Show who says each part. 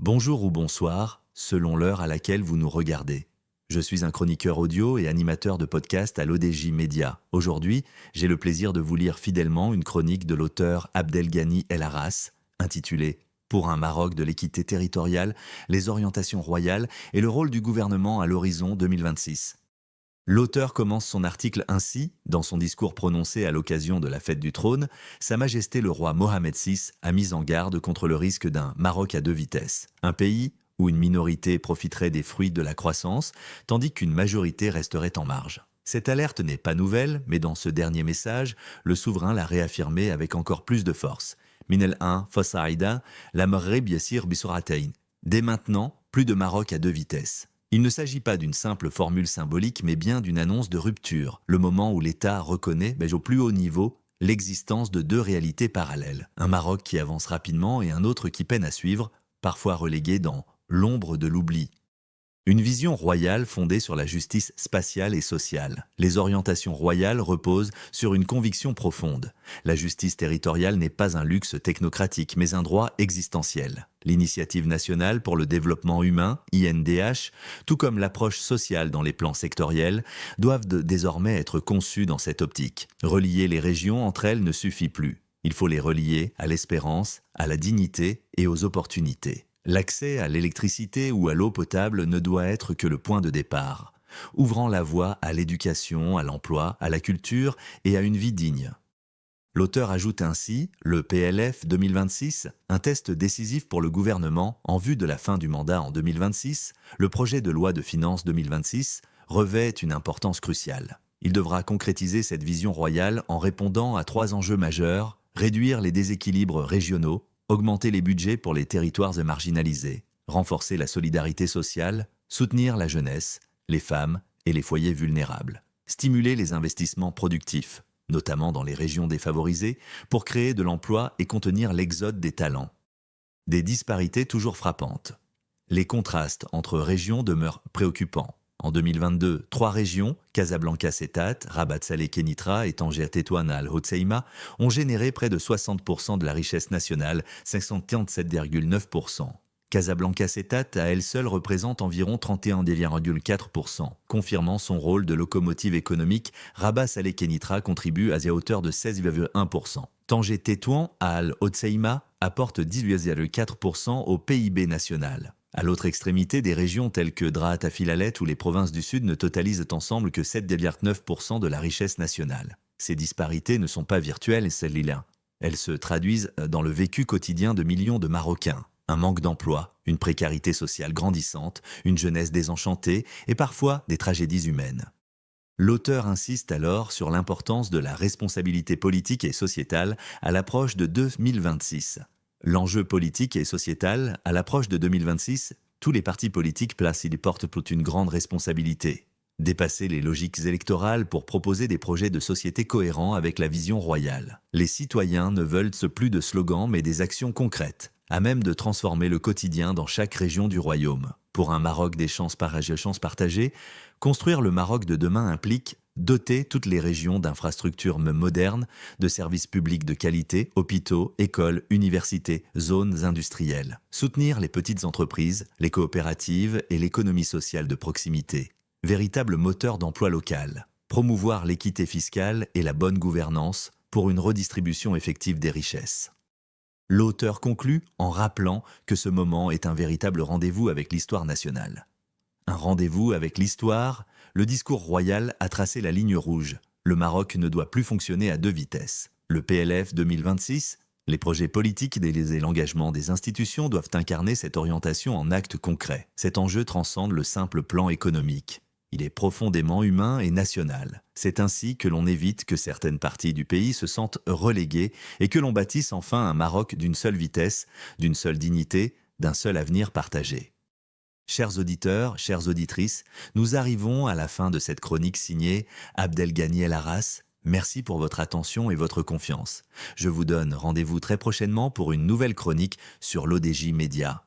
Speaker 1: Bonjour ou bonsoir, selon l'heure à laquelle vous nous regardez. Je suis un chroniqueur audio et animateur de podcast à l'ODJ Média. Aujourd'hui, j'ai le plaisir de vous lire fidèlement une chronique de l'auteur Abdelghani El Arras, intitulée Pour un Maroc de l'équité territoriale, les orientations royales et le rôle du gouvernement à l'horizon 2026. L'auteur commence son article ainsi, dans son discours prononcé à l'occasion de la fête du trône, Sa Majesté le roi Mohamed VI a mis en garde contre le risque d'un Maroc à deux vitesses, un pays où une minorité profiterait des fruits de la croissance, tandis qu'une majorité resterait en marge. Cette alerte n'est pas nouvelle, mais dans ce dernier message, le souverain l'a réaffirmé avec encore plus de force. Minel 1, Fossaïda, la Maghreb Yassir Bissouratein. Dès maintenant, plus de Maroc à deux vitesses. Il ne s'agit pas d'une simple formule symbolique, mais bien d'une annonce de rupture, le moment où l'État reconnaît, au plus haut niveau, l'existence de deux réalités parallèles. Un Maroc qui avance rapidement et un autre qui peine à suivre, parfois relégué dans l'ombre de l'oubli. Une vision royale fondée sur la justice spatiale et sociale. Les orientations royales reposent sur une conviction profonde. La justice territoriale n'est pas un luxe technocratique, mais un droit existentiel. L'Initiative nationale pour le développement humain, INDH, tout comme l'approche sociale dans les plans sectoriels, doivent désormais être conçues dans cette optique. Relier les régions entre elles ne suffit plus. Il faut les relier à l'espérance, à la dignité et aux opportunités. L'accès à l'électricité ou à l'eau potable ne doit être que le point de départ, ouvrant la voie à l'éducation, à l'emploi, à la culture et à une vie digne. L'auteur ajoute ainsi, le PLF 2026, un test décisif pour le gouvernement en vue de la fin du mandat en 2026, le projet de loi de finances 2026 revêt une importance cruciale. Il devra concrétiser cette vision royale en répondant à trois enjeux majeurs, réduire les déséquilibres régionaux, augmenter les budgets pour les territoires marginalisés, renforcer la solidarité sociale, soutenir la jeunesse, les femmes et les foyers vulnérables, stimuler les investissements productifs, notamment dans les régions défavorisées, pour créer de l'emploi et contenir l'exode des talents. Des disparités toujours frappantes. Les contrastes entre régions demeurent préoccupants. En 2022, 3 régions, Casablanca Settat, Rabat Salé Kenitra et Tanger Tétouan Al Hoceima, ont généré près de 60% de la richesse nationale, 57,9%. Casablanca Settat à elle seule représente environ 31,4%. Confirmant son rôle de locomotive économique, Rabat Salé Kenitra contribue à hauteur de 16,1%. Tanger Tétouan Al Hoceima apporte 18,4% au PIB national. À l'autre extrémité, des régions telles que Draat à Filalet ou les provinces du Sud ne totalisent ensemble que 7,9% de la richesse nationale. Ces disparités ne sont pas virtuelles, celles-là. Elles se traduisent dans le vécu quotidien de millions de Marocains. Un manque d'emploi, une précarité sociale grandissante, une jeunesse désenchantée et parfois des tragédies humaines. L'auteur insiste alors sur l'importance de la responsabilité politique et sociétale à l'approche de 2026. L'enjeu politique et sociétal, à l'approche de 2026, tous les partis politiques placent et portent pour une grande responsabilité. Dépasser les logiques électorales pour proposer des projets de société cohérents avec la vision royale. Les citoyens ne veulent plus de slogans mais des actions concrètes, à même de transformer le quotidien dans chaque région du royaume. Pour un Maroc des chances partagées, construire le Maroc de demain implique doter toutes les régions d'infrastructures modernes, de services publics de qualité, hôpitaux, écoles, universités, zones industrielles. Soutenir les petites entreprises, les coopératives et l'économie sociale de proximité. Véritable moteur d'emploi local. Promouvoir l'équité fiscale et la bonne gouvernance pour une redistribution effective des richesses. L'auteur conclut en rappelant que ce moment est un véritable rendez-vous avec l'histoire nationale. Un rendez-vous avec l'histoire, le discours royal a tracé la ligne rouge. Le Maroc ne doit plus fonctionner à deux vitesses. Le PLF 2026, les projets politiques et l'engagement des institutions doivent incarner cette orientation en actes concrets. Cet enjeu transcende le simple plan économique. Il est profondément humain et national. C'est ainsi que l'on évite que certaines parties du pays se sentent reléguées et que l'on bâtisse enfin un Maroc d'une seule vitesse, d'une seule dignité, d'un seul avenir partagé. Chers auditeurs, chères auditrices, nous arrivons à la fin de cette chronique signée Abdelghani El Arras. Merci pour votre attention et votre confiance. Je vous donne rendez-vous très prochainement pour une nouvelle chronique sur l'ODJ Média.